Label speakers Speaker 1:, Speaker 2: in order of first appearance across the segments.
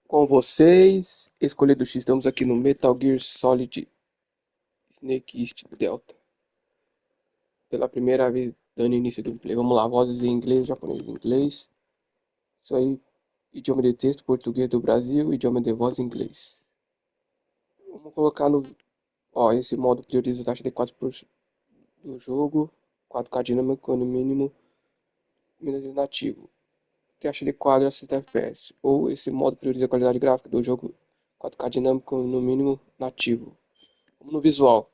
Speaker 1: Com vocês, escolhido X, estamos aqui no Metal Gear Solid Snake East Delta. Pela primeira vez dando início do gameplay. Vamos lá, vozes em inglês, japonês em inglês. Isso aí, idioma de texto, português do Brasil, idioma de voz em inglês. Vamos colocar no... Ó, esse modo prioriza a taxa de quadros do jogo. 4K dinâmico no mínimo, mínimo nativo. Taxa de quadro a 60 FPS. Ou esse modo prioriza a qualidade gráfica do jogo. 4K dinâmico no mínimo nativo. Vamos no visual.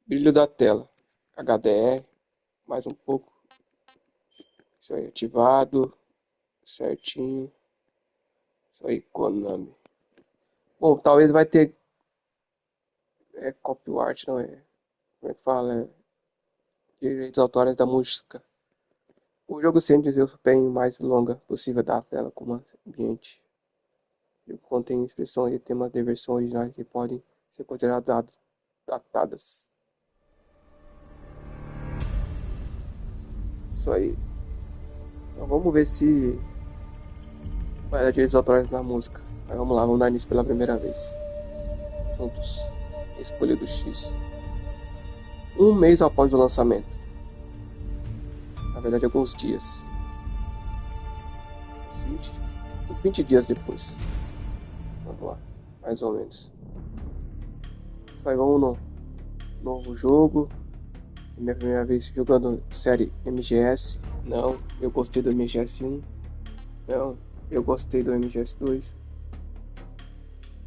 Speaker 1: Brilho da tela, HDR, mais um pouco, isso aí ativado, certinho, isso aí Konami. Bom, talvez vai ter copyright, não é? Como é que fala? Direitos autorais da música. O jogo sempre usa o desempenho mais longa possível da tela como ambiente. O jogo contém expressões e temas de versão original que podem ser consideradas datadas. Isso aí. Então vamos ver se vai dar direitos autorais na música. Mas vamos lá, vamos dar início pela primeira vez. Juntos. Escolha do X. Um mês após o lançamento. Na verdade, alguns dias. 20, 20 dias depois. Vamos lá. Mais ou menos. Isso aí, vamos no novo jogo. Minha primeira vez jogando série MGS. Não, eu gostei do MGS 1. Não, eu gostei do MGS 2.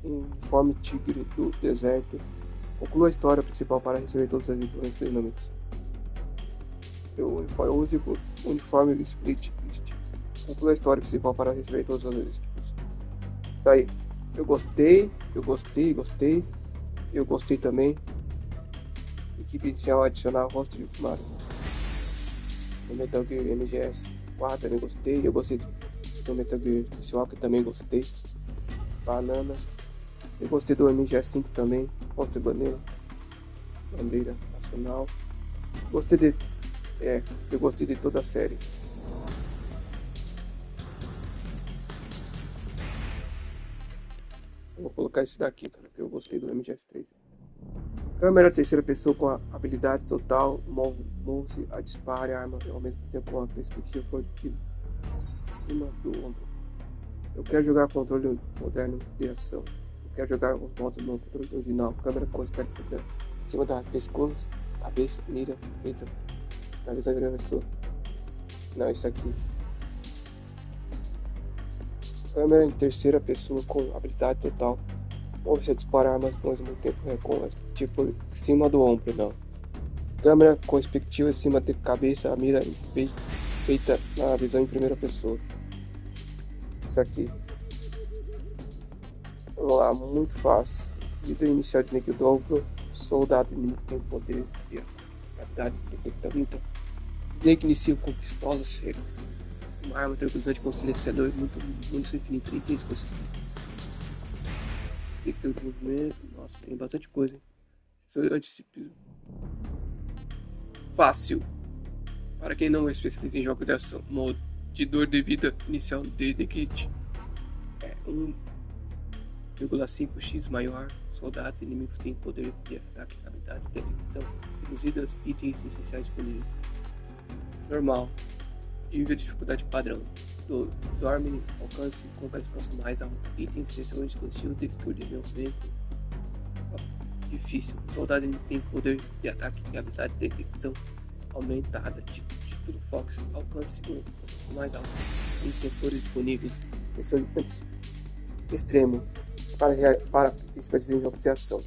Speaker 1: Informe Tigre do Deserto. Conclua a história principal para receber todas as informações dinâmicas. Eu use o uniforme split list. Conclua a história principal para receber todas as listas. Isso aí. Eu gostei, gostei. Eu gostei também. Equipe inicial adicionar rosto de Mario. No Metal Gear MGS 4 também gostei. Eu gostei do Metal Gear inicial que também gostei. Banana. Eu gostei do MGS 5 também. Rosto de bandeira nacional. Gostei de. Eu gostei de toda a série. Eu vou colocar esse daqui, cara, que eu gostei do MGS3. Câmera terceira pessoa com a habilidade total, move-se a dispare a arma ao mesmo tempo com a perspectiva positiva em cima do ombro. Eu quero jogar controle moderno de ação. Eu quero jogar os modos no controle original. Câmera com perspectiva em cima da pescoço, cabeça, mira, feita na visão de primeira pessoa. Não, isso aqui. Câmera em terceira pessoa com habilidade total. Ou você dispara armas ao mesmo tempo com tipo em cima do ombro, não. Câmera com perspectiva em cima da cabeça, a mira feita na visão em primeira pessoa. Isso aqui. Vamos lá, muito fácil. Vida inicial de Snake dobro. Soldado inimigo tem poder e habilidades de detectamento. Snake inicia com pistolas, uma arma tranquilizante com silenciador, muito munição infinita, itens específicos. Detector de movimento, nossa, tem bastante coisa. Fácil. Para quem não é especialista em jogos de ação, modo de dor de vida inicial de kit é 1,5x maior. Soldados inimigos têm poder de ataque, habilidades de detecção reduzidas, itens essenciais disponíveis. Normal. Nível de dificuldade padrão. Dorme, alcance com qualificação mais alta. Itens essenciais de estilo de movimento. Difícil. Soldado tem poder de ataque e habilidade de detecção aumentada. Título Fox. Alcance mais alto. Tem sensores disponíveis. Sensor extremo. Para especializar em jogos de ação.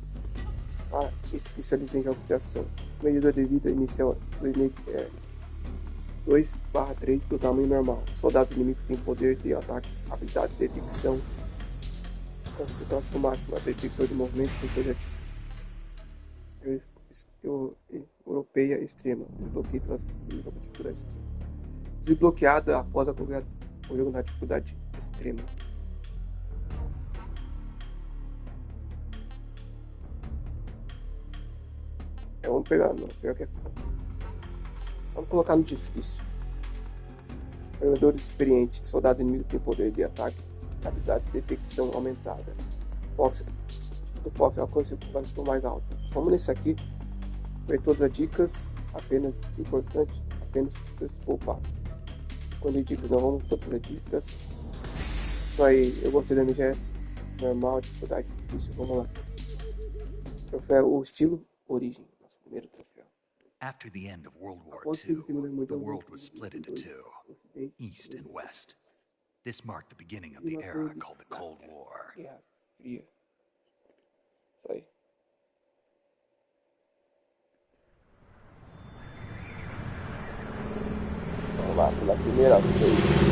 Speaker 1: Para especializar em jogos de ação. Medida de vida inicial do Snake é 2/3 do tamanho normal. Soldados inimigos têm poder de ataque, habilidade de detecção, concentração máxima, detector de movimento, sensor de ativo. Europeia extrema. Desbloqueada após a corrida o jogo na dificuldade extrema. Vamos pegar, não, pior que é. Vamos colocar no difícil. Jogadores experientes, soldados inimigos têm poder de ataque, capacidade de detecção aumentada. Fox, do Fox alcance o mais alto. Como nesse aqui, ver todas as dicas, apenas importante, apenas preço poupado. Quando eu dicas, não vamos todas as dicas. Isso aí, eu gostei da MGS, normal, dificuldade difícil, vamos lá. Troféu, o estilo, origem, nosso primeiro troféu.
Speaker 2: After the end of World War II, the world was split into two, East and West. This marked the beginning of the era called the Cold War.
Speaker 1: Guerra Fria. Isso aí. Vamos lá, pela primeira vez.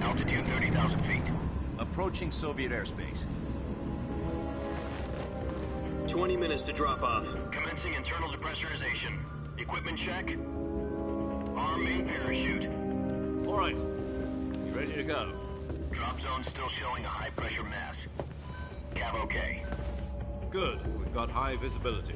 Speaker 3: Altitude 30,000 feet. Approaching Soviet airspace.
Speaker 4: 20 minutes to drop off.
Speaker 3: Commencing internal depressurization. Equipment check. Arm main parachute.
Speaker 4: All right. You ready to go?
Speaker 3: Drop zone still showing a high pressure mass. Cav okay.
Speaker 4: Good. We've got high visibility.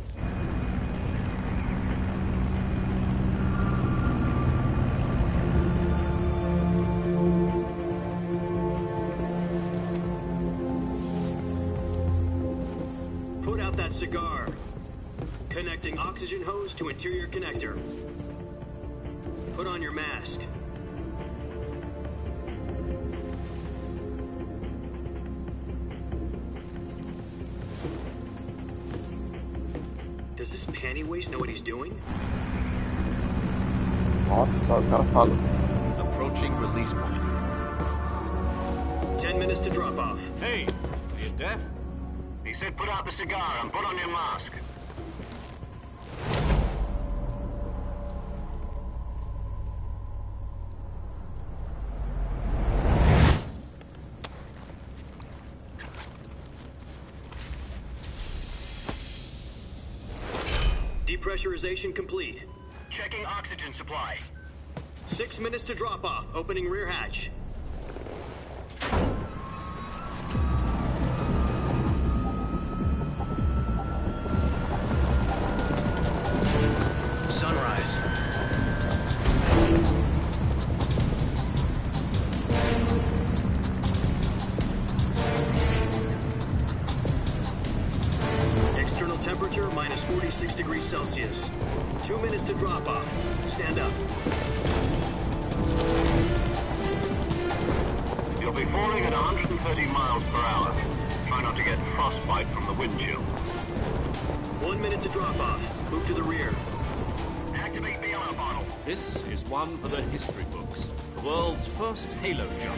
Speaker 4: Put out that cigar. Connecting oxygen hose to interior connector. Put on your mask. Does this panty waste know what he's doing?
Speaker 1: Nossa, o cara falou.
Speaker 4: Approaching release point. 10 minutes to drop off. Hey, are you deaf?
Speaker 3: He said put out the cigar and put on your mask.
Speaker 4: Depressurization complete.
Speaker 3: Checking oxygen supply.
Speaker 4: 6 minutes to drop off. Opening rear hatch.
Speaker 3: Sunrise.
Speaker 4: External temperature minus 46 degrees Celsius. 2 minutes to drop off. Stand up.
Speaker 3: You'll be falling at 130 miles per hour. Try not to get frostbite from the wind chill.
Speaker 4: 1 minute to drop off. Move to the rear.
Speaker 3: Activate the oil bottle.
Speaker 5: This is one for the history books. The world's first halo jump.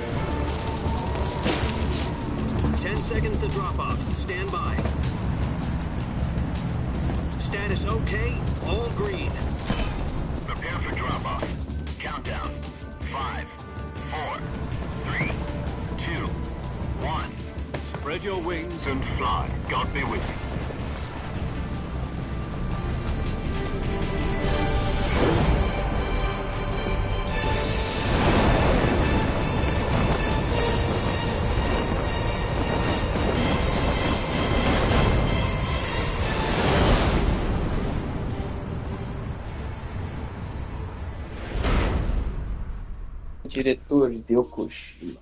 Speaker 4: 10 seconds to drop off. Stand by. Status okay. All green.
Speaker 3: Prepare for drop-off. Countdown. 5, 4, 3, 2, 1.
Speaker 5: Spread your wings
Speaker 3: And fly. God be with you.
Speaker 1: Diretor Hideo Kojima.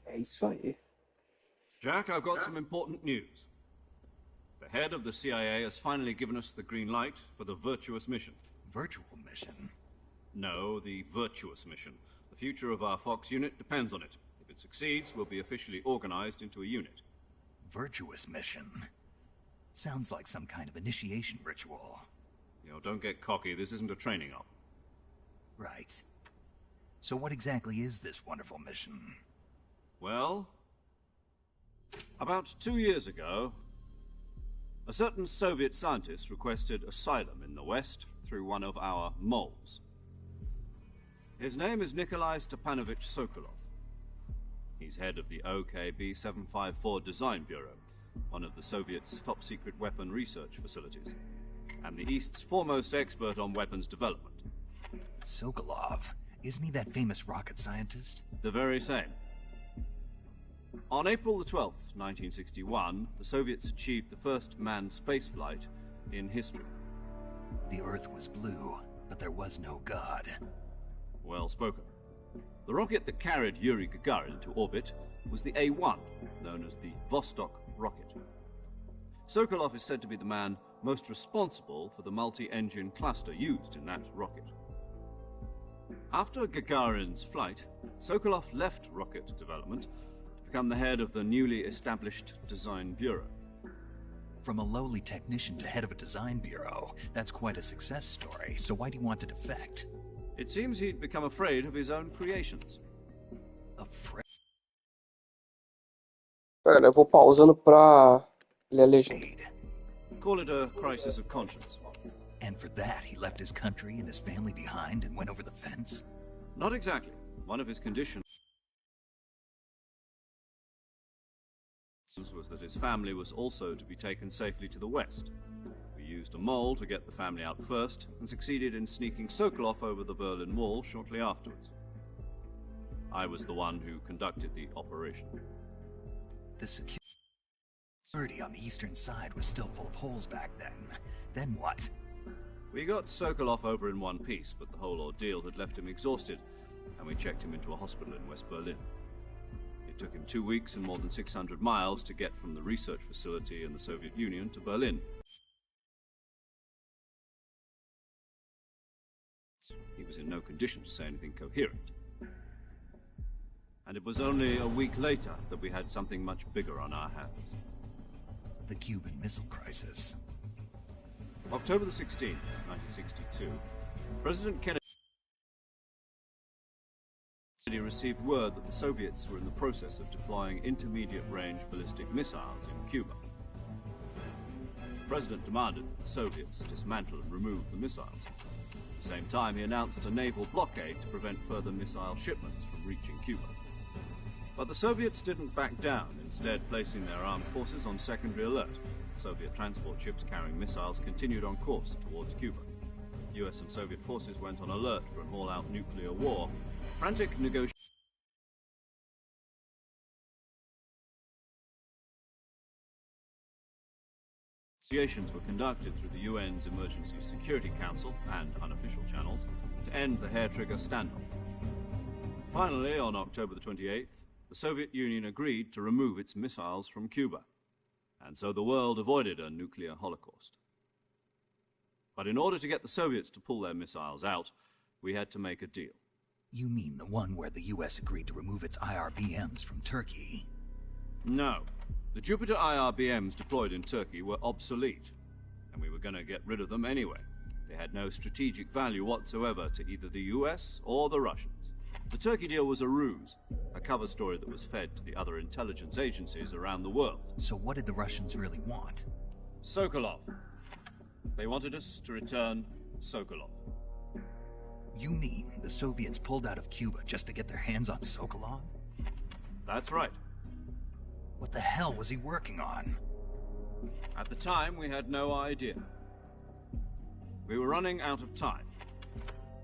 Speaker 1: É isso aí.
Speaker 5: Jack, I've got some important news. The head of the CIA has finally given us the green light for the virtuous mission.
Speaker 2: Virtual mission?
Speaker 5: No, the virtuous mission. The future of our Fox unit depends on it. If it succeeds, we'll be officially organized into a unit.
Speaker 2: Virtuous mission? Sounds like some kind of initiation ritual.
Speaker 5: You know, don't get cocky. This isn't a training op.
Speaker 2: Right. So what exactly is this wonderful mission?
Speaker 5: Well, about 2 years ago, a certain Soviet scientist requested asylum in the West through one of our moles. His name is Nikolai Stepanovich Sokolov. He's head of the OKB 754 Design Bureau, one of the Soviets' top-secret weapon research facilities, and the East's foremost expert on weapons development.
Speaker 2: Sokolov? Isn't he that famous rocket scientist?
Speaker 5: The very same. On April the 12th, 1961, the Soviets achieved the first manned spaceflight in history.
Speaker 2: The Earth was blue, but there was no God.
Speaker 5: Well spoken. The rocket that carried Yuri Gagarin to orbit was the A-1, known as the Vostok rocket. Sokolov is said to be the man most responsible for the multi-engine cluster used in that rocket. After Gagarin's flight, Sokolov left rocket development to become the head of the newly established Design Bureau.
Speaker 2: From a lowly technician to head of a design bureau, that's quite a success story, so why do you want to defect?
Speaker 5: It seems he'd become afraid of his own creations.
Speaker 2: Afraid?
Speaker 1: Cara, eu vou pausando pra ler a legenda.
Speaker 5: Call it a crisis of conscience.
Speaker 2: And for that, he left his country and his family behind and went over the fence?
Speaker 5: Not exactly. One of his conditions was that his family was also to be taken safely to the west. We used a mole to get the family out first, and succeeded in sneaking Sokolov over the Berlin Wall shortly afterwards. I was the one who conducted the operation.
Speaker 2: The security on the eastern side was still full of holes back then. Then what?
Speaker 5: We got Sokolov over in one piece, but the whole ordeal had left him exhausted, and we checked him into a hospital in West Berlin. It took him 2 weeks and more than 600 miles to get from the research facility in the Soviet Union to Berlin. He was in no condition to say anything coherent. And it was only a week later that we had something much bigger on our hands.
Speaker 2: The Cuban Missile Crisis.
Speaker 5: October the 16th, 1962, President Kennedy received word that the Soviets were in the process of deploying intermediate-range ballistic missiles in Cuba. The President demanded that the Soviets dismantle and remove the missiles. At the same time, he announced a naval blockade to prevent further missile shipments from reaching Cuba. But the Soviets didn't back down, instead placing their armed forces on secondary alert. Soviet transport ships carrying missiles continued on course towards Cuba. US and Soviet forces went on alert for an all-out nuclear war. Frantic negotiations were conducted through the UN's Emergency Security Council and unofficial channels to end the hair-trigger standoff. Finally, on October the 28th, the Soviet Union agreed to remove its missiles from Cuba, and so the world avoided a nuclear holocaust. But in order to get the Soviets to pull their missiles out, we had to make a deal.
Speaker 2: You mean the one where the US agreed to remove its IRBMs from Turkey?
Speaker 5: No. The Jupiter IRBMs deployed in Turkey were obsolete, and we were going to get rid of them anyway. They had no strategic value whatsoever to either the US or the Russians. The Turkey deal was a ruse, a cover story that was fed to the other intelligence agencies around the world.
Speaker 2: So what did the Russians really want?
Speaker 5: Sokolov. They wanted us to return Sokolov.
Speaker 2: You mean the Soviets pulled out of Cuba just to get their hands on Sokolov?
Speaker 5: That's right.
Speaker 2: What the hell was he working on?
Speaker 5: At the time, we had no idea. We were running out of time.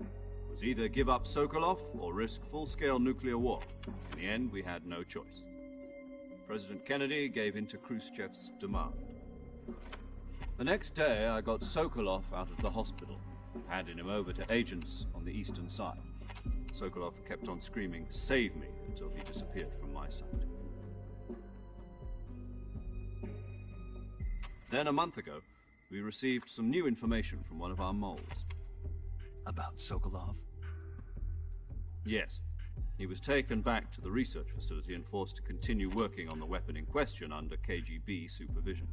Speaker 5: It was either give up Sokolov or risk full-scale nuclear war. In the end, we had no choice. President Kennedy gave in to Khrushchev's demand. The next day, I got Sokolov out of the hospital, handing him over to agents on the eastern side. Sokolov kept on screaming, "Save me," until he disappeared from my sight. Then, a month ago, we received some new information from one of our moles.
Speaker 2: About Sokolov?
Speaker 5: Yes. He was taken back to the research facility and forced to continue working on the weapon in question under KGB supervision.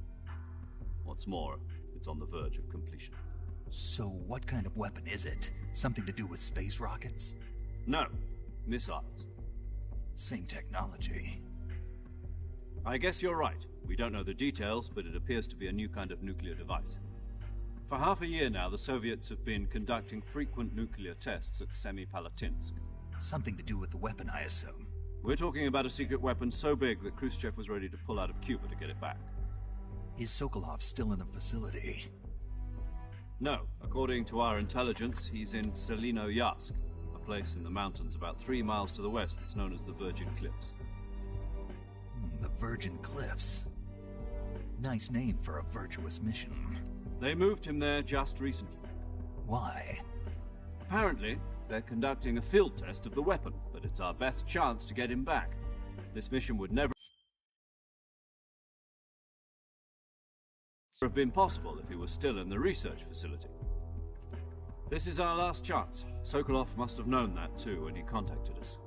Speaker 5: What's more, it's on the verge of completion.
Speaker 2: So what kind of weapon is it? Something to do with space rockets?
Speaker 5: No. Missiles.
Speaker 2: Same technology.
Speaker 5: I guess you're right. We don't know the details, but it appears to be a new kind of nuclear device. For half a year now, the Soviets have been conducting frequent nuclear tests at Semipalatinsk.
Speaker 2: Something to do with the weapon, I assume.
Speaker 5: We're talking about a secret weapon so big that Khrushchev was ready to pull out of Cuba to get it back.
Speaker 2: Is Sokolov still in the facility?
Speaker 5: No. According to our intelligence, he's in Selino-Yarsk, a place in the mountains about 3 miles to the west that's known as the Virgin Cliffs.
Speaker 2: The Virgin Cliffs. Nice name for a virtuous mission.
Speaker 5: They moved him there just recently.
Speaker 2: Why?
Speaker 5: Apparently, they're conducting a field test of the weapon, but it's our best chance to get him back. This mission would never have been possible if he was still in the research facility. This is our last chance. Sokolov must have known that too when he contacted us.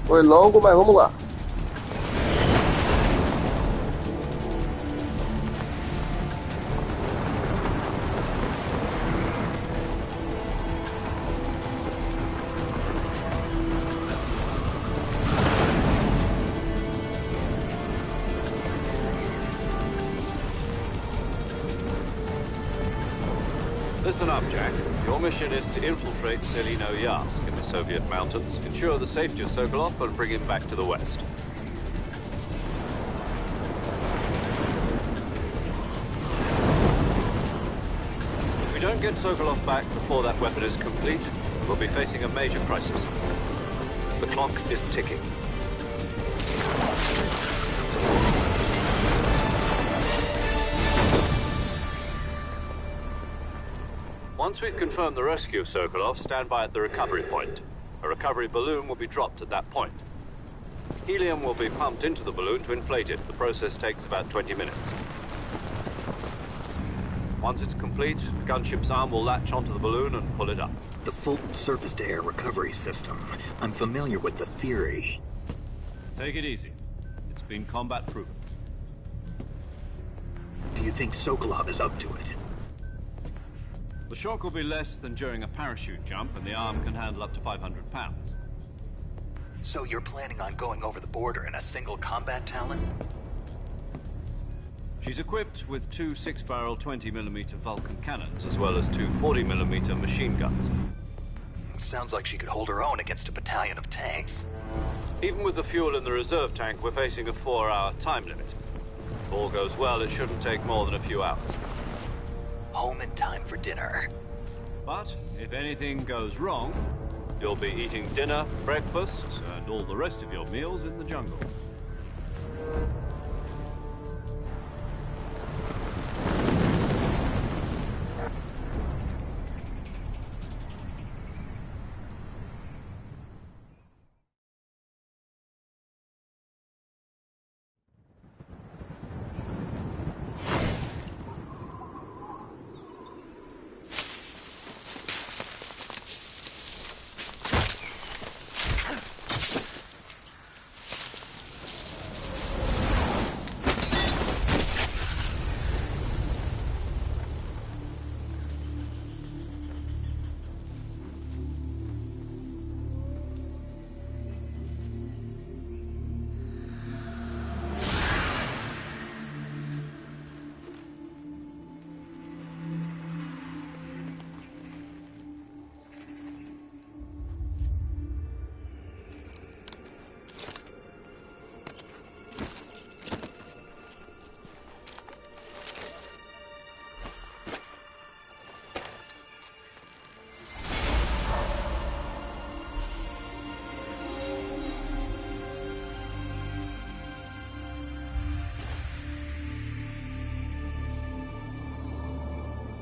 Speaker 1: Foi longo, mas vamos lá.
Speaker 5: Listen up, Jack. Your mission is to infiltrate Selino-Yarsk in the Soviet mountains, ensure the safety of Sokolov, and bring him back to the west. If we don't get Sokolov back before that weapon is complete, we'll be facing a major crisis. The clock is ticking. Once we've confirmed the rescue of Sokolov, stand by at the recovery point. A recovery balloon will be dropped at that point. Helium will be pumped into the balloon to inflate it. The process takes about 20 minutes. Once it's complete, the gunship's arm will latch onto the balloon and pull it up.
Speaker 6: The Fulton surface-to-air recovery system. I'm familiar with the theory.
Speaker 5: Take it easy. It's been combat proven.
Speaker 6: Do you think Sokolov is up to it?
Speaker 5: The shock will be less than during a parachute jump, and the arm can handle up to 500 pounds.
Speaker 6: So you're planning on going over the border in a single combat Talon?
Speaker 5: She's equipped with 2 6-barrel 20mm Vulcan cannons, as well as 2 40mm machine guns.
Speaker 6: Sounds like she could hold her own against a battalion of tanks.
Speaker 5: Even with the fuel in the reserve tank, we're facing a 4-hour time limit. If all goes well, it shouldn't take more than a few hours.
Speaker 6: Home in time for dinner.
Speaker 5: But if anything goes wrong, you'll be eating dinner, breakfast, and all the rest of your meals in the jungle.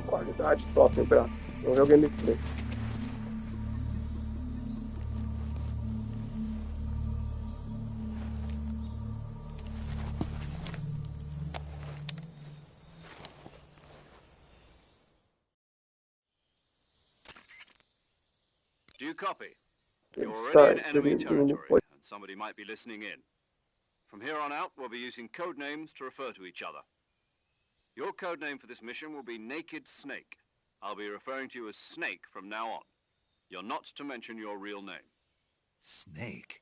Speaker 1: Qualidade top, hein, Braço? Vamos ver o gameplay.
Speaker 5: Do you copy?
Speaker 1: Ele
Speaker 5: You're
Speaker 1: está
Speaker 5: already in enemy
Speaker 1: inserido no
Speaker 5: territory, and somebody might be listening in. From here on out, we'll be using code names to refer to each other. Your code name for this mission will be Naked Snake. I'll be referring to you as Snake from now on. You're not to mention your real name.
Speaker 2: Snake?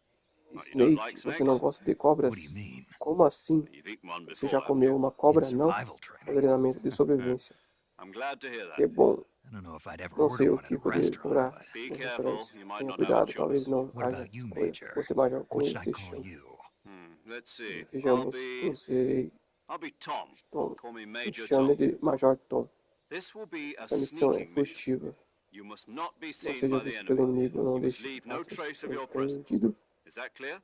Speaker 5: you don't
Speaker 1: Snake,
Speaker 5: like
Speaker 1: você
Speaker 5: snakes?
Speaker 1: não gosta de
Speaker 2: What do you
Speaker 1: cobras?
Speaker 2: mean?
Speaker 1: Como assim?
Speaker 5: You've eaten one
Speaker 1: Você
Speaker 5: before,
Speaker 1: já
Speaker 5: haven't
Speaker 1: comeu
Speaker 5: you?
Speaker 1: uma
Speaker 2: In
Speaker 1: cobra, não?
Speaker 2: survival
Speaker 1: No
Speaker 2: training.
Speaker 1: treinamento de sobrevivência.
Speaker 5: I'm glad to hear that.
Speaker 1: Que bom.
Speaker 2: I don't know if I'd ever
Speaker 1: Não
Speaker 2: order
Speaker 1: sei o
Speaker 2: one at
Speaker 1: que
Speaker 2: a
Speaker 1: poderia
Speaker 2: restaurant,
Speaker 1: cobrar
Speaker 2: but
Speaker 5: Be
Speaker 1: nos
Speaker 5: careful,
Speaker 1: restaurantes.
Speaker 5: you might
Speaker 1: Tenha
Speaker 5: not have a
Speaker 1: cuidado,
Speaker 5: choice.
Speaker 1: talvez não
Speaker 2: what
Speaker 1: haja
Speaker 2: about you,
Speaker 1: escolha.
Speaker 2: Major?
Speaker 1: Você, Major, como
Speaker 2: What
Speaker 1: eu
Speaker 2: should I
Speaker 1: te
Speaker 2: call
Speaker 1: chamo?
Speaker 2: you?
Speaker 5: Let's see.
Speaker 1: Vejamos, eu serei
Speaker 5: I'll be Tom.
Speaker 1: Tom.
Speaker 5: Call me
Speaker 1: Me
Speaker 5: Major
Speaker 1: chame
Speaker 5: Tom.
Speaker 1: de Major Tom.
Speaker 5: This will be a
Speaker 1: Essa missão é
Speaker 5: sneaking mission.
Speaker 1: furtiva.
Speaker 5: You must not be
Speaker 1: Não
Speaker 5: seen
Speaker 1: seja
Speaker 5: by the
Speaker 1: visto pelo
Speaker 5: enemy.
Speaker 1: inimigo, não
Speaker 5: You must
Speaker 1: deixe
Speaker 5: leave no
Speaker 1: rastros
Speaker 5: trace of your presence.
Speaker 1: perdido.
Speaker 5: Is that clear?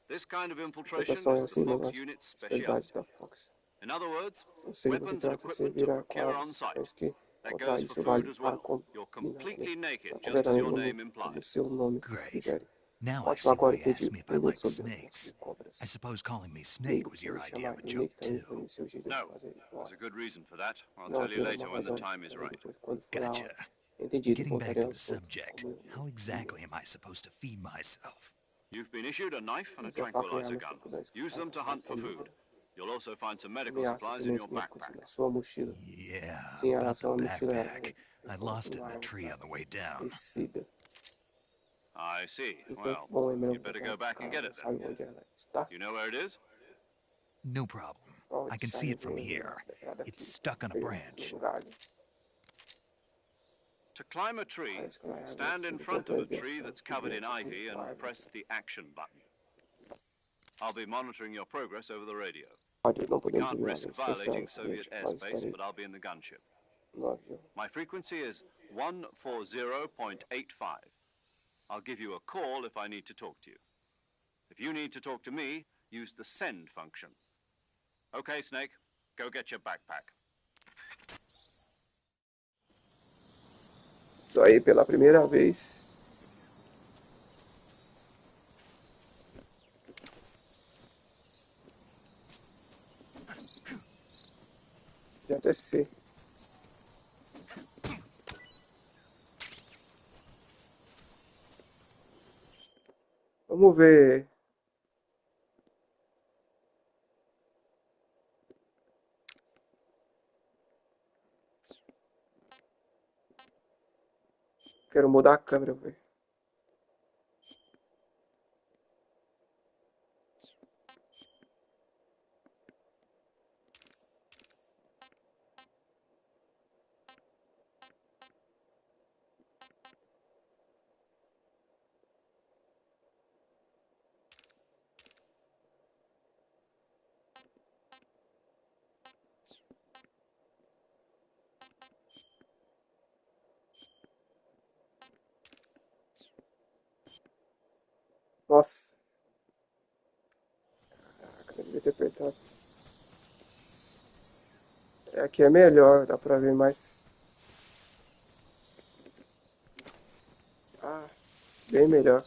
Speaker 5: This kind of
Speaker 1: A
Speaker 5: infiltration
Speaker 1: tentação é
Speaker 5: is the
Speaker 1: assim,
Speaker 5: Fox
Speaker 1: negócio.
Speaker 5: unit's
Speaker 1: Especialidade
Speaker 5: specialty.
Speaker 1: da Fox.
Speaker 5: In other words,
Speaker 1: Ou seja, você
Speaker 5: weapons and
Speaker 1: terá que se
Speaker 5: equipment to
Speaker 1: virar com
Speaker 5: procure
Speaker 1: armas
Speaker 5: on site.
Speaker 1: capazes que
Speaker 5: That
Speaker 1: contra
Speaker 5: goes for
Speaker 1: isso
Speaker 5: food
Speaker 1: vale
Speaker 5: as
Speaker 1: para
Speaker 5: well. You're
Speaker 1: combinar, né?
Speaker 5: completely naked,
Speaker 1: Está
Speaker 5: just as
Speaker 1: completamente
Speaker 5: your
Speaker 1: nu,
Speaker 5: name
Speaker 1: como
Speaker 5: implies.
Speaker 1: seu nome
Speaker 2: Great.
Speaker 1: sugere.
Speaker 2: Now I
Speaker 1: Ótimo,
Speaker 2: see
Speaker 1: agora
Speaker 2: why you asked
Speaker 1: entendi.
Speaker 2: me if I
Speaker 1: Pergunte
Speaker 2: like
Speaker 1: sobre eu gosto de
Speaker 2: snakes.
Speaker 1: cobras.
Speaker 2: I suppose calling me Snake
Speaker 1: Lindo
Speaker 2: was
Speaker 1: que
Speaker 2: your
Speaker 1: me
Speaker 2: idea of
Speaker 1: chamar
Speaker 2: a
Speaker 1: de
Speaker 2: joke,
Speaker 1: Nick também
Speaker 2: too.
Speaker 1: foi o seu jeito de
Speaker 5: No,
Speaker 1: fazer.
Speaker 5: there's a good reason for that. I'll
Speaker 1: Não,
Speaker 5: tell you
Speaker 1: tem uma
Speaker 5: later when the
Speaker 1: razão.
Speaker 5: time is
Speaker 1: Falei
Speaker 5: right.
Speaker 1: depois, quando for a
Speaker 2: Gotcha.
Speaker 1: hora. Entendido,
Speaker 2: Getting back
Speaker 1: contarei
Speaker 2: to the
Speaker 1: aos poucos
Speaker 2: subject,
Speaker 1: como eu
Speaker 2: how exactly am I supposed to feed myself?
Speaker 5: You've been issued a knife and a
Speaker 1: fiz a faca e a
Speaker 5: tranquilizer
Speaker 1: arma
Speaker 5: gun.
Speaker 1: secundária
Speaker 5: Use them to
Speaker 1: caçar
Speaker 5: hunt for
Speaker 1: comida.
Speaker 5: food. You'll also find some medical
Speaker 1: Nomear
Speaker 5: supplies in
Speaker 1: suplementos
Speaker 5: your
Speaker 1: médicos
Speaker 5: backpack.
Speaker 1: na sua mochila.
Speaker 2: Yeah,
Speaker 1: Sim, a
Speaker 2: about the
Speaker 1: sua mochila
Speaker 2: backpack. I
Speaker 1: ficou
Speaker 2: lost it in
Speaker 1: uma
Speaker 2: the
Speaker 1: arma
Speaker 2: tree on the way down.
Speaker 5: I
Speaker 1: conhecida.
Speaker 5: see.
Speaker 1: Então,
Speaker 5: Well,
Speaker 1: bom, é melhor
Speaker 5: you'd better
Speaker 1: voltar a
Speaker 5: go back and
Speaker 1: buscar.
Speaker 5: get
Speaker 1: Ela
Speaker 5: it then.
Speaker 1: sabe onde ela está.
Speaker 5: Do you know where it is?
Speaker 2: No problem.
Speaker 1: Pode
Speaker 2: I can see
Speaker 1: sair
Speaker 2: it from here.
Speaker 1: daqui.
Speaker 2: It's stuck on a branch.
Speaker 1: Um galho.
Speaker 5: To climb a tree,
Speaker 1: Parece que ela é
Speaker 5: stand in
Speaker 1: agressiva
Speaker 5: front
Speaker 1: contra
Speaker 5: of
Speaker 1: a
Speaker 5: a tree
Speaker 1: aviação.
Speaker 5: that's covered in ivy and press the action button. I'll be monitoring your progress over the radio.
Speaker 1: Não
Speaker 5: We
Speaker 1: podemos
Speaker 5: can't
Speaker 1: ignorar
Speaker 5: risk
Speaker 1: a especial
Speaker 5: violating Soviet
Speaker 1: soviética, mas
Speaker 5: airspace,
Speaker 1: estarei
Speaker 5: but I'll be in the gunship.
Speaker 1: no avião.
Speaker 5: My frequency is 140.85. I'll give you a call if I need to talk to you. If you need to talk to me, use the send function. Okay, Snake, go get your backpack.
Speaker 1: Isso aí, pela primeira vez. De até ser. Vamos ver. Quero mudar a câmera, velho. Nossa. Caraca, devia ter apertado. Aqui é melhor, dá pra ver mais. Ah, bem melhor.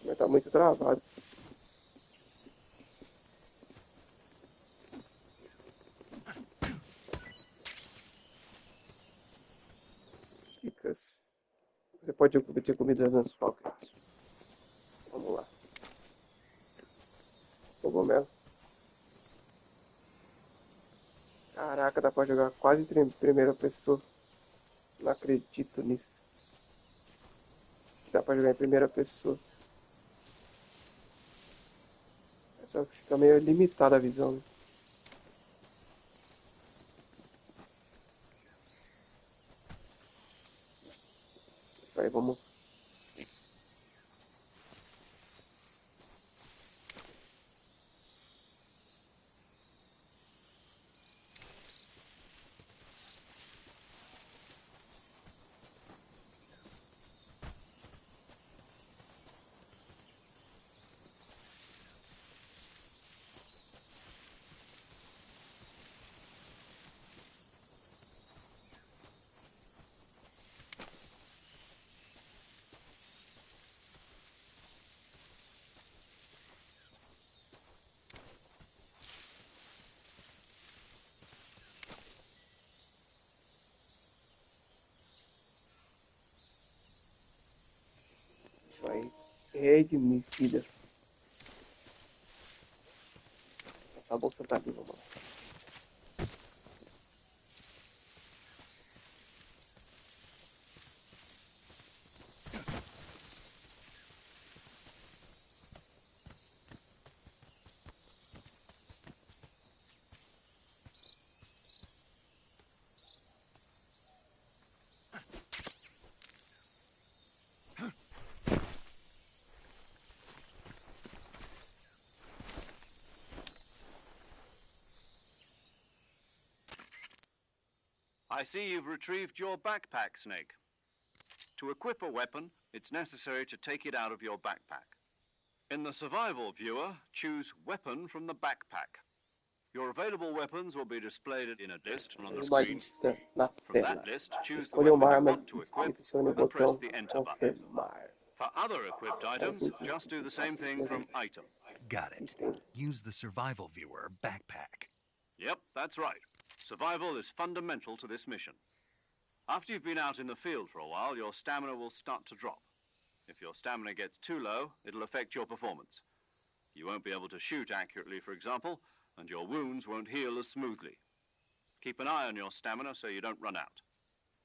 Speaker 1: Mas tá muito travado. Dicas. Você pode obter comida nas focas. Vamos lá. Cogumelo. Caraca, dá pra jogar quase em primeira pessoa. Não acredito nisso. Dá pra jogar em primeira pessoa. Só que fica meio limitada a visão, né? Aí vamos. Isso aí. Redmifida. Essa bolsa tá ali, vamos lá.
Speaker 5: I see you've retrieved your backpack, Snake. To equip a weapon, it's necessary to take it out of your backpack. In the survival viewer, choose Weapon from the backpack. Your available weapons will be displayed in a list on the
Speaker 1: Uma
Speaker 5: screen.
Speaker 1: lista na
Speaker 5: From
Speaker 1: tela.
Speaker 5: that list, choose the
Speaker 1: Escolha uma
Speaker 5: weapon you
Speaker 1: arma
Speaker 5: want to
Speaker 1: e
Speaker 5: equip
Speaker 1: selecione o
Speaker 5: and press
Speaker 1: botão
Speaker 5: the Enter button.
Speaker 1: confirmar.
Speaker 5: For other equipped items, just do the same thing from Item.
Speaker 2: Got it. Use the survival viewer backpack.
Speaker 5: Yep, that's right. Survival is fundamental to this mission. After you've been out in the field for a while, your stamina will start to drop. If your stamina gets too low, it'll affect your performance. You won't be able to shoot accurately, for example, and your wounds won't heal as smoothly. Keep an eye on your stamina so you don't run out.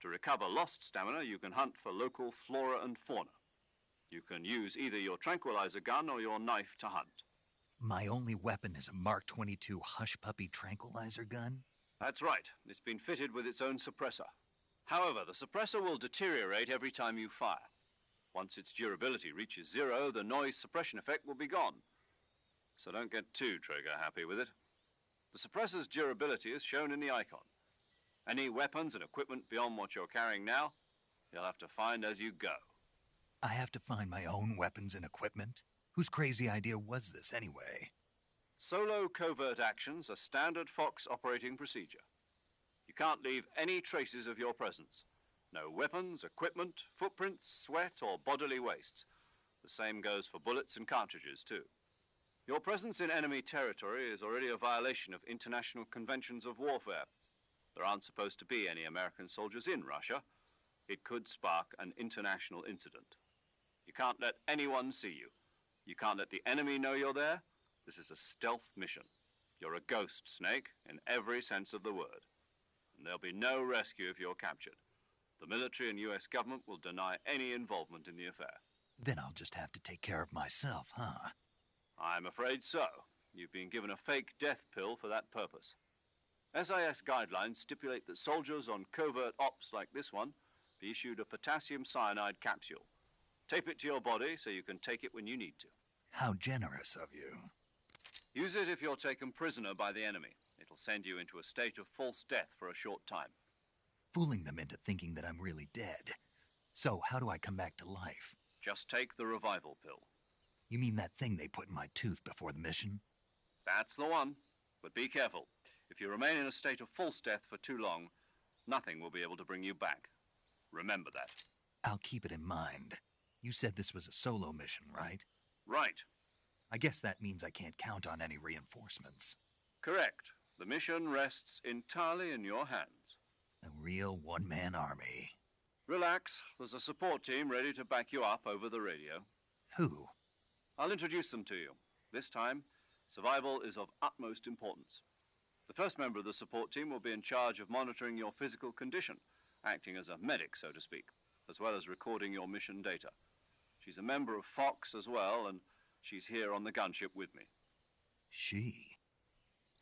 Speaker 5: To recover lost stamina, you can hunt for local flora and fauna. You can use either your tranquilizer gun or your knife to hunt.
Speaker 2: My only weapon is a Mark 22 Hush Puppy tranquilizer gun?
Speaker 5: That's right. It's been fitted with its own suppressor. However, the suppressor will deteriorate every time you fire. Once its durability reaches 0, the noise suppression effect will be gone. So don't get too trigger happy with it. The suppressor's durability is shown in the icon. Any weapons and equipment beyond what you're carrying now, you'll have to find as you go.
Speaker 2: I have to find my own weapons and equipment? Whose crazy idea was this anyway?
Speaker 5: Solo covert actions are standard Fox operating procedure. You can't leave any traces of your presence. No weapons, equipment, footprints, sweat, or bodily waste. The same goes for bullets and cartridges, too. Your presence in enemy territory is already a violation of international conventions of warfare. There aren't supposed to be any American soldiers in Russia. It could spark an international incident. You can't let anyone see you. You can't let the enemy know you're there. This is a stealth mission. You're a ghost, Snake, in every sense of the word. And there'll be no rescue if you're captured. The military and US government will deny any involvement in the affair.
Speaker 2: Then I'll just have to take care of myself, huh?
Speaker 5: I'm afraid so. You've been given a fake death pill for that purpose. SIS guidelines stipulate that soldiers on covert ops like this one be issued a potassium cyanide capsule. Tape it to your body so you can take it when you need to.
Speaker 2: How generous of you.
Speaker 5: Use it if you're taken prisoner by the enemy. It'll send you into a state of false death for a short time.
Speaker 2: Fooling them into thinking that I'm really dead. So how do I come back to life?
Speaker 5: Just take the revival pill.
Speaker 2: You mean that thing they put in my tooth before the mission?
Speaker 5: That's the one. But be careful. If you remain in a state of false death for too long, nothing will be able to bring you back. Remember that.
Speaker 2: I'll keep it in mind. You said this was a solo mission, right?
Speaker 5: Right.
Speaker 2: I guess that means I can't count on any reinforcements.
Speaker 5: Correct. The mission rests entirely in your hands.
Speaker 2: A real one-man army.
Speaker 5: Relax. There's a support team ready to back you up over the radio.
Speaker 2: Who?
Speaker 5: I'll introduce them to you. This time, survival is of utmost importance. The first member of the support team will be in charge of monitoring your physical condition, acting as a medic, so to speak, as well as recording your mission data. She's a member of Fox as well, and she's here on the gunship with me.
Speaker 2: She?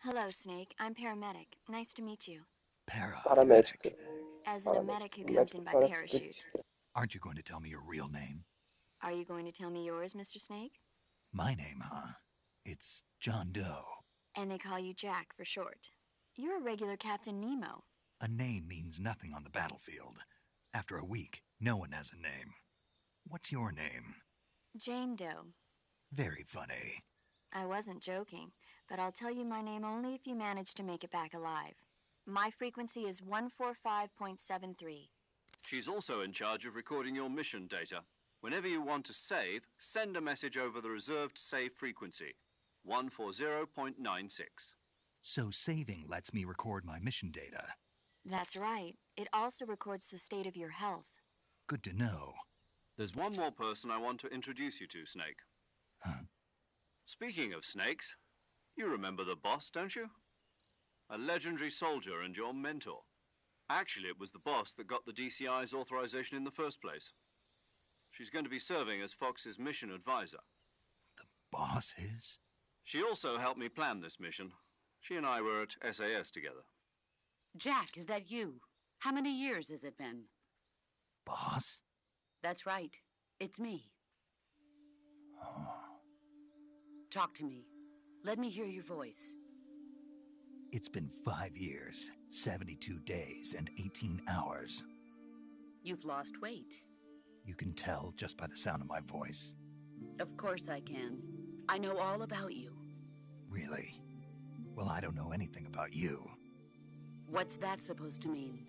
Speaker 7: Hello, Snake. I'm paramedic. Nice to meet you.
Speaker 1: Paramédica.
Speaker 7: As in a medic who comes in by parachute.
Speaker 2: Aren't you going to tell me your real name?
Speaker 7: Are you going to tell me yours, Mr. Snake?
Speaker 2: My name, huh? It's John Doe.
Speaker 7: And they call you Jack for short. You're a regular Captain Nemo.
Speaker 2: A name means nothing on the battlefield. After a week, no one has a name. What's your name?
Speaker 7: Jane Doe.
Speaker 2: Very funny.
Speaker 7: I wasn't joking, but I'll tell you my name only if you manage to make it back alive. My frequency is 145.73.
Speaker 5: She's also in charge of recording your mission data. Whenever you want to save, send a message over the reserved save frequency, 140.96.
Speaker 2: So saving lets me record my mission data.
Speaker 7: That's right. It also records the state of your health.
Speaker 2: Good to know.
Speaker 5: There's one more person I want to introduce you to, Snake.
Speaker 2: Huh?
Speaker 5: Speaking of snakes, you remember the boss, don't you? A legendary soldier and your mentor. Actually, it was the boss that got the DCI's authorization in the first place. She's going to be serving as Fox's mission advisor.
Speaker 2: The boss is?
Speaker 5: She also helped me plan this mission. She and I were at SAS together.
Speaker 8: Jack, is that you? How many years has it been?
Speaker 2: Boss?
Speaker 8: That's right. It's me.
Speaker 2: Oh.
Speaker 8: Talk to me. Let me hear your voice.
Speaker 2: It's been 5 years, 72 days, and 18 hours.
Speaker 8: You've lost weight.
Speaker 2: You can tell just by the sound of my voice.
Speaker 8: Of course I can. I know all about you.
Speaker 2: Really? Well, I don't know anything about you.
Speaker 8: What's that supposed to mean?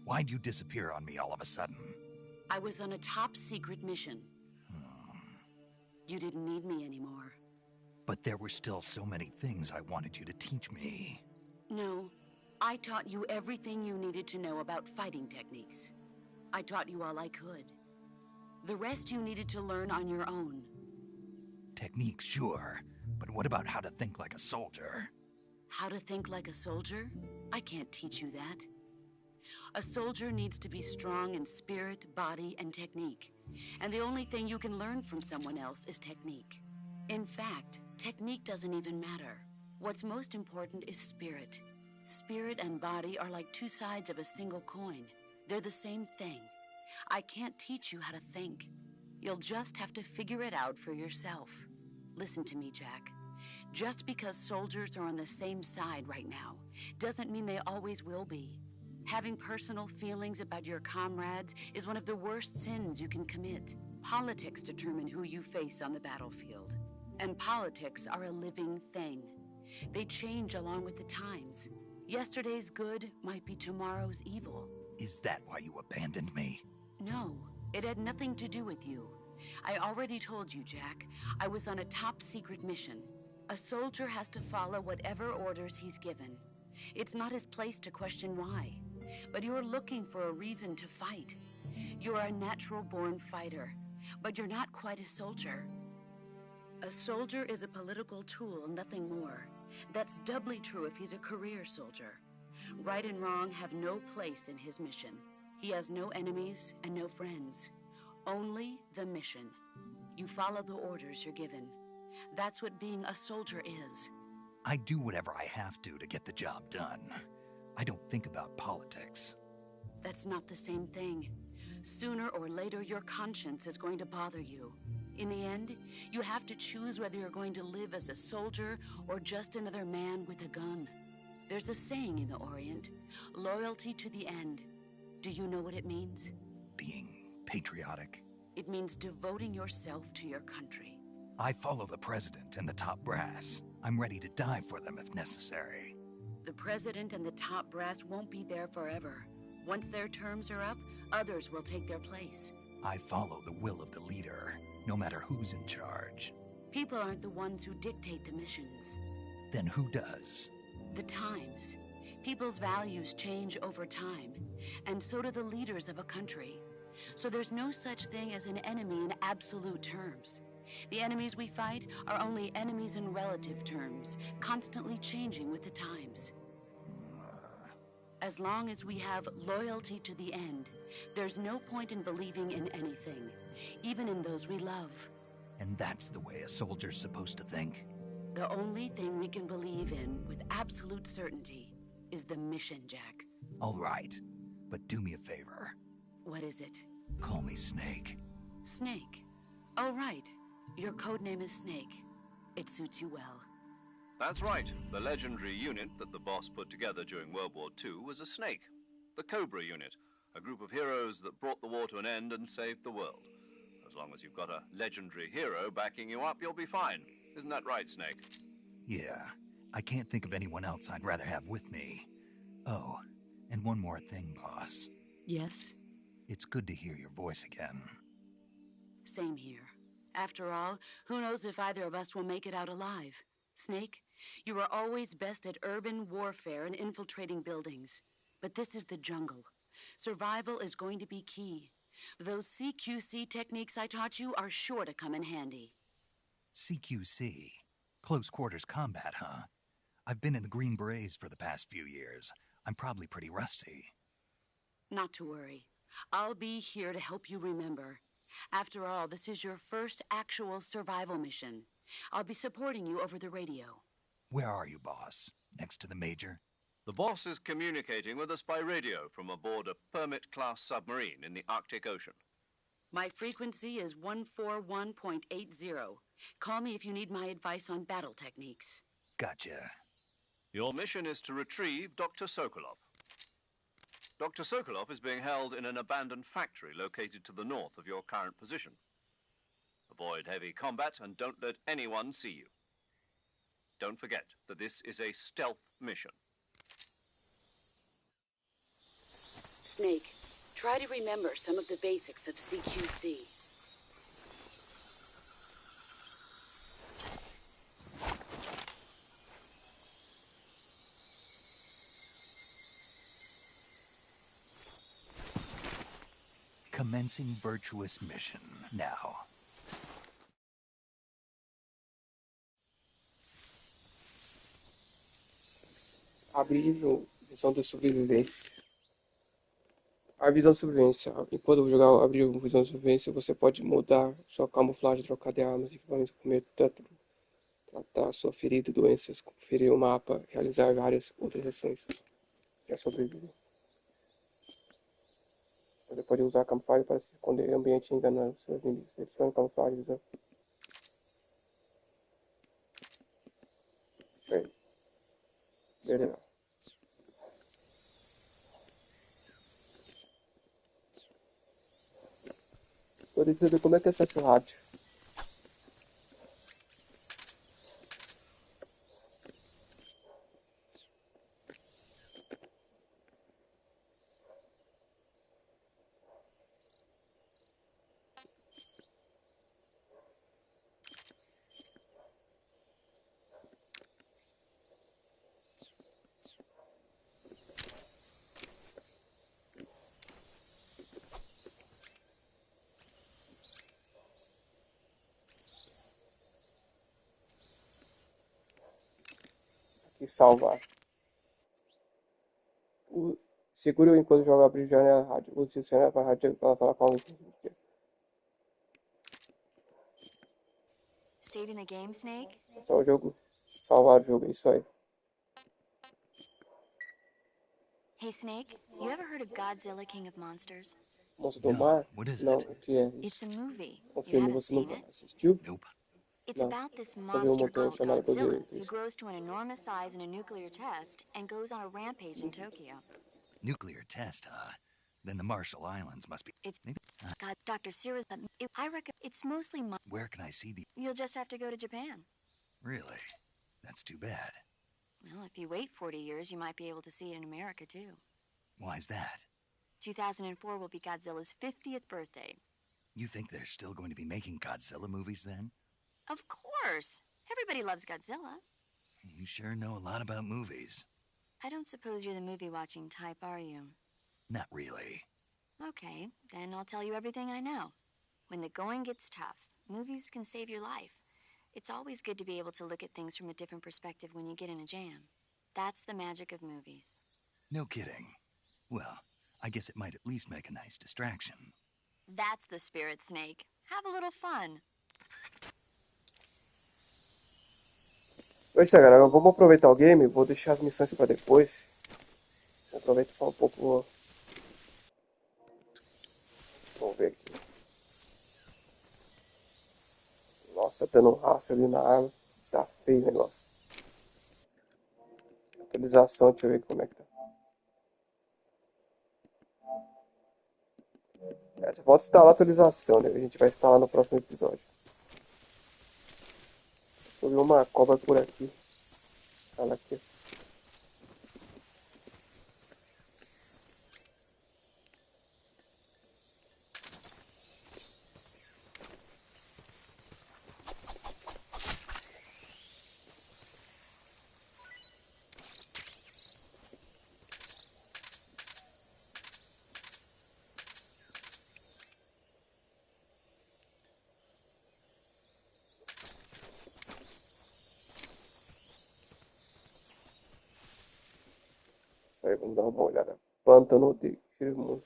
Speaker 2: Why'd you disappear on me all of a sudden?
Speaker 8: I was on a top-secret mission. You didn't need me anymore.
Speaker 2: But there were still so many things I wanted you to teach me.
Speaker 8: No, I taught you everything you needed to know about fighting techniques. I taught you all I could. The rest you needed to learn on your own.
Speaker 2: Techniques, sure. But what about how to think like a soldier?
Speaker 8: How to think like a soldier? I can't teach you that. A soldier needs to be strong in spirit, body, and technique. And the only thing you can learn from someone else is technique. In fact, technique doesn't even matter. What's most important is spirit. Spirit and body are like two sides of a single coin. They're the same thing. I can't teach you how to think. You'll just have to figure it out for yourself. Listen to me, Jack. Just because soldiers are on the same side right now doesn't mean they always will be. Having personal feelings about your comrades is one of the worst sins you can commit. Politics determine who you face on the battlefield. And politics are a living thing. They change along with the times. Yesterday's good might be tomorrow's evil.
Speaker 2: Is that why you abandoned me?
Speaker 8: No, it had nothing to do with you. I already told you, Jack. I was on a top-secret mission. A soldier has to follow whatever orders he's given. It's not his place to question why. But you're looking for a reason to fight. You're a natural-born fighter, but you're not quite a soldier. A soldier is a political tool, nothing more. That's doubly true if he's a career soldier. Right and wrong have no place in his mission. He has no enemies and no friends. Only the mission. You follow the orders you're given. That's what being a soldier is.
Speaker 2: I do whatever I have to get the job done. I don't think about politics.
Speaker 8: That's not the same thing. Sooner or later, your conscience is going to bother you. In the end, you have to choose whether you're going to live as a soldier or just another man with a gun. There's a saying in the Orient, loyalty to the end. Do you know what it means?
Speaker 2: Being patriotic.
Speaker 8: It means devoting yourself to your country.
Speaker 2: I follow the president and the top brass. I'm ready to die for them if necessary.
Speaker 8: The president and the top brass won't be there forever. Once their terms are up, others will take their place.
Speaker 2: I follow the will of the leader, no matter who's in charge.
Speaker 8: People aren't the ones who dictate the missions.
Speaker 2: Then who does?
Speaker 8: The times. People's values change over time, and so do the leaders of a country. So there's no such thing as an enemy in absolute terms. The enemies we fight are only enemies in relative terms, constantly changing with the times. As long as we have loyalty to the end, there's no point in believing in anything, even in those we love.
Speaker 2: And that's the way a soldier's supposed to think?
Speaker 8: The only thing we can believe in with absolute certainty is the mission, Jack.
Speaker 2: All right, but do me a favor.
Speaker 8: What is it?
Speaker 2: Call me Snake.
Speaker 8: Snake. Oh, right. Your code name is Snake. It suits you well.
Speaker 5: That's right. The legendary unit that the boss put together during World War II was a snake. The Cobra unit, a group of heroes that brought the war to an end and saved the world. As long as you've got a legendary hero backing you up, you'll be fine. Isn't that right, Snake?
Speaker 2: Yeah, I can't think of anyone else I'd rather have with me. Oh, and one more thing, boss.
Speaker 8: Yes?
Speaker 2: It's good to hear your voice again.
Speaker 8: Same here. After all, who knows if either of us will make it out alive? Snake, you are always best at urban warfare and infiltrating buildings. But this is the jungle. Survival is going to be key. Those CQC techniques I taught you are sure to come in handy.
Speaker 2: CQC? Close quarters combat, huh? I've been in the Green Berets for the past few years. I'm probably pretty rusty.
Speaker 8: Not to worry. I'll be here to help you remember. After all, this is your first actual survival mission. I'll be supporting you over the radio.
Speaker 2: Where are you, boss? Next to the Major?
Speaker 5: The boss is communicating with us by radio from aboard a Permit-class submarine in the Arctic Ocean.
Speaker 8: My frequency is 141.80. Call me if you need my advice on battle techniques.
Speaker 2: Gotcha.
Speaker 5: Your mission is to retrieve Dr. Sokolov. Dr. Sokolov is being held in an abandoned factory located to the north of your current position. Avoid heavy combat and don't let anyone see you. Don't forget that this is a stealth mission.
Speaker 8: Snake, try to remember some of the basics of CQC.
Speaker 2: Commencing virtuous mission now.
Speaker 1: Abrir visão de sobrevivência. A visão de sobrevivência. Enquanto jogar abrir visão de sobrevivência, você pode mudar sua camuflagem, trocar de armas, equipamentos, comer tanto, tratar sua ferida e doenças, conferir o mapa, realizar várias outras ações. Já sobreviver. Você pode usar a camuflagem para se esconder em ambiente enganando seus inimigos. Selecione camuflagem, visão. Isso aí. Beleza. Poderia saber como é que acessa o rádio. Aqui salvar. Segure enquanto joga abrir janela rádio. Use o cenário para a rádio para falar com alguém.
Speaker 7: Saving the game, Snake?
Speaker 1: Só o jogo. Salvar o jogo, é isso aí.
Speaker 7: Hey, Snake, you ever heard of Godzilla, King of Monsters?
Speaker 1: Monstro do Mar?
Speaker 2: What is
Speaker 1: Não,
Speaker 2: it?
Speaker 1: o que é
Speaker 7: It's
Speaker 1: isso?
Speaker 7: a movie.
Speaker 1: Um
Speaker 7: You
Speaker 1: filme,
Speaker 7: haven't
Speaker 1: você não
Speaker 7: seen it?
Speaker 1: assistiu?
Speaker 2: Nope.
Speaker 7: It's
Speaker 1: Não.
Speaker 7: about this
Speaker 1: Só vi
Speaker 7: monster
Speaker 1: montão
Speaker 7: called
Speaker 1: chamado
Speaker 7: Godzilla
Speaker 1: Godzilla.
Speaker 7: who grows to an enormous size in a nuclear test and goes on a rampage in Tokyo.
Speaker 2: Nuclear test, huh? Then the Marshall Islands must be...
Speaker 7: It's
Speaker 2: Maybe...
Speaker 7: God, Dr. Sirius. I reckon it's mostly.
Speaker 2: Where can I see the...
Speaker 7: You'll just have to go to Japan.
Speaker 2: Really? That's too bad.
Speaker 7: Well, if you wait 40 years, you might be able to see it in America too.
Speaker 2: Why's that?
Speaker 7: 2004 will be Godzilla's 50th birthday.
Speaker 2: You think they're still going to be making Godzilla movies then?
Speaker 7: Of course. Everybody loves Godzilla.
Speaker 2: You sure know a lot about movies.
Speaker 7: I don't suppose you're the movie-watching type, are you?
Speaker 2: Not really.
Speaker 7: Okay, then I'll tell you everything I know. When the going gets tough, movies can save your life. It's always good to be able to look at things from a different perspective when you get in a jam. That's the magic of movies.
Speaker 2: No kidding. Well, I guess it might at least make a nice distraction.
Speaker 7: That's the spirit, Snake. Have a little fun.
Speaker 1: É isso aí, galera. Vamos aproveitar o game. Vou deixar as missões para depois. Vou aproveitar só um pouco. Vamos ver aqui. Nossa, tá dando um rastro ali na arma. Tá feio o negócio. Atualização, deixa eu ver como é que tá. Você pode instalar a atualização, né? A gente vai instalar no próximo episódio. Eu vi uma cobra por aqui. Ela aqui. Isso aí, vamos dar uma olhada. Pântano de Firmo.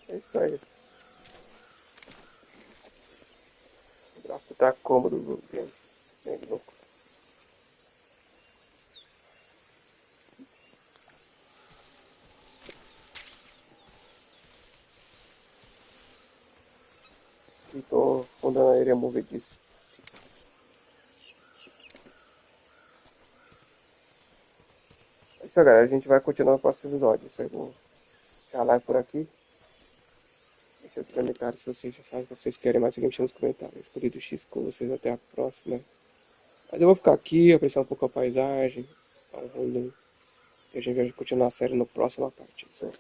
Speaker 1: É isso aí. O gráfico tá cômodo do game. Bem louco. E tô fundando a areia movediça. É isso aí, galera. A gente vai continuar no próximo episódio. Isso aí, vou encerrar a live por aqui. Deixe nos comentários se vocês já sabem que vocês querem mais. Deixa nos comentários. Escolhido X com vocês. Até a próxima. Mas eu vou ficar aqui, apreciar um pouco a paisagem. Dar um rolê. E a gente vai continuar a série na próxima parte. Isso aí.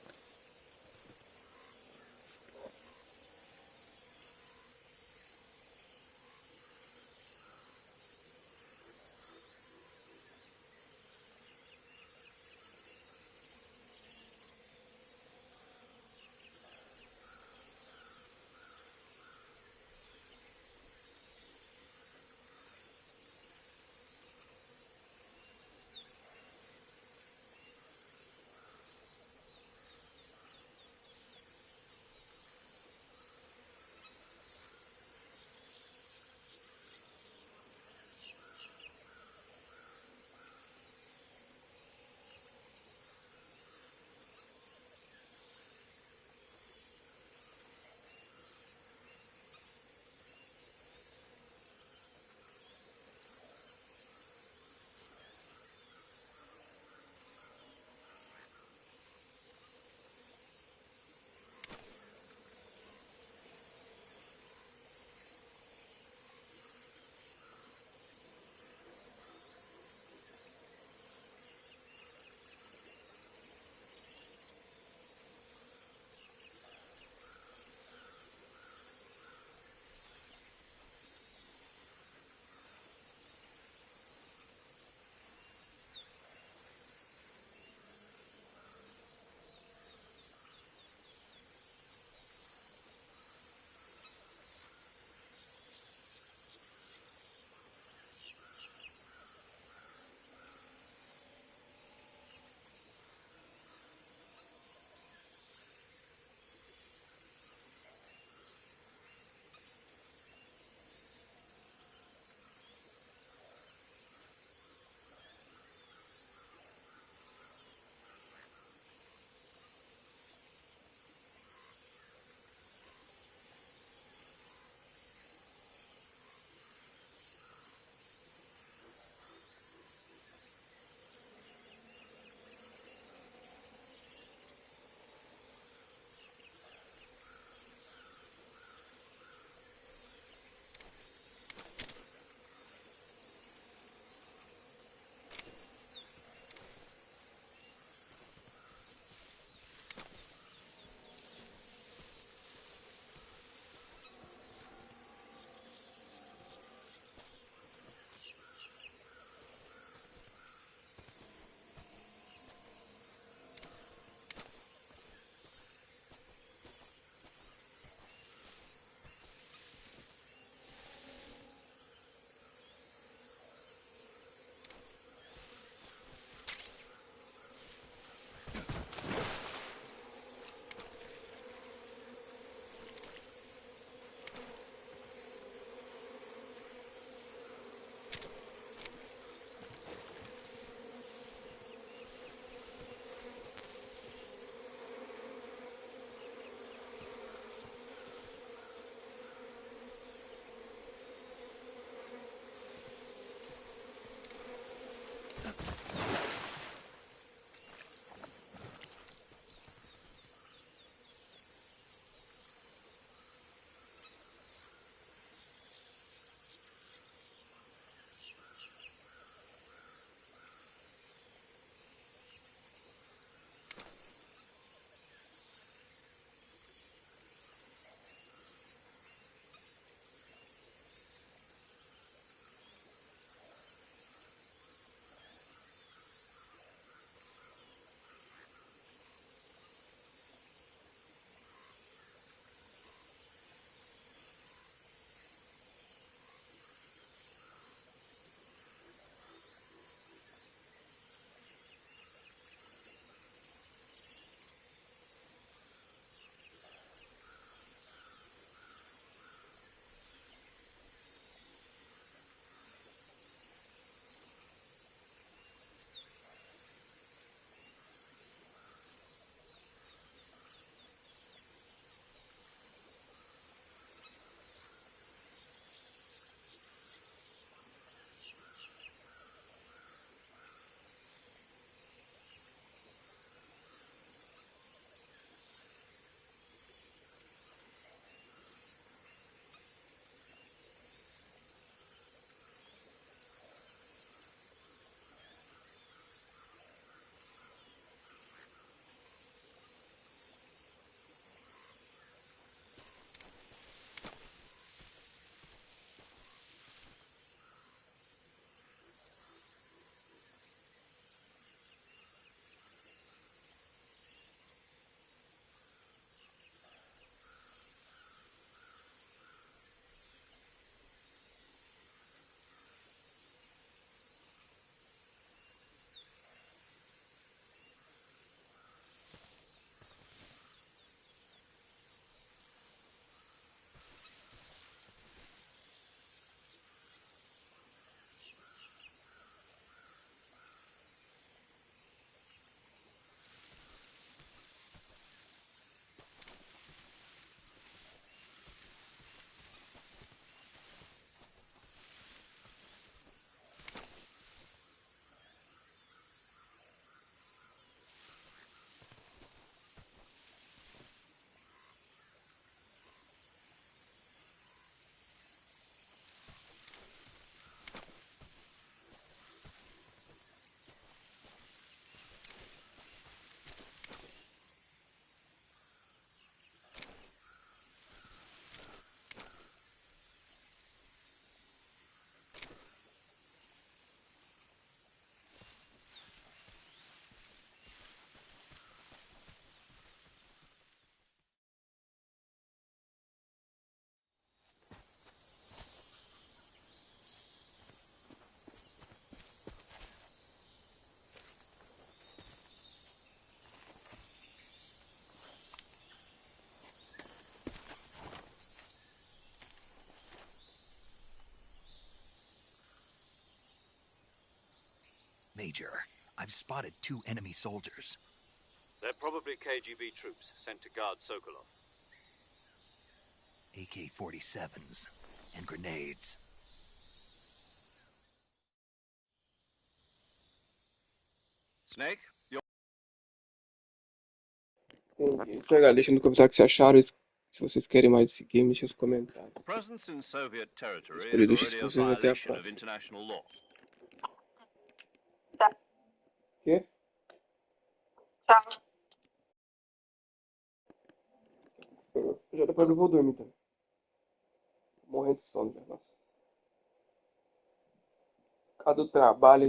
Speaker 2: Major. I've spotted 2 enemy soldiers.
Speaker 5: They're probably KGB troops sent to guard Sokolov.
Speaker 2: AK-47s and grenades.
Speaker 5: Snake, you're...
Speaker 1: Entendi. Isso aí, galera. Deixa no comentário o que vocês acharam. Se vocês querem mais desse game, deixa nos comentários.
Speaker 5: Presence in Soviet territory
Speaker 1: Escolha
Speaker 5: is
Speaker 1: do X
Speaker 5: already
Speaker 1: com
Speaker 5: a
Speaker 1: vocês até a
Speaker 5: violation of
Speaker 1: próxima.
Speaker 5: international law.
Speaker 1: Quê? Já depois eu vou dormir também. Morrendo de sono já, nossa. Por causa do trabalho,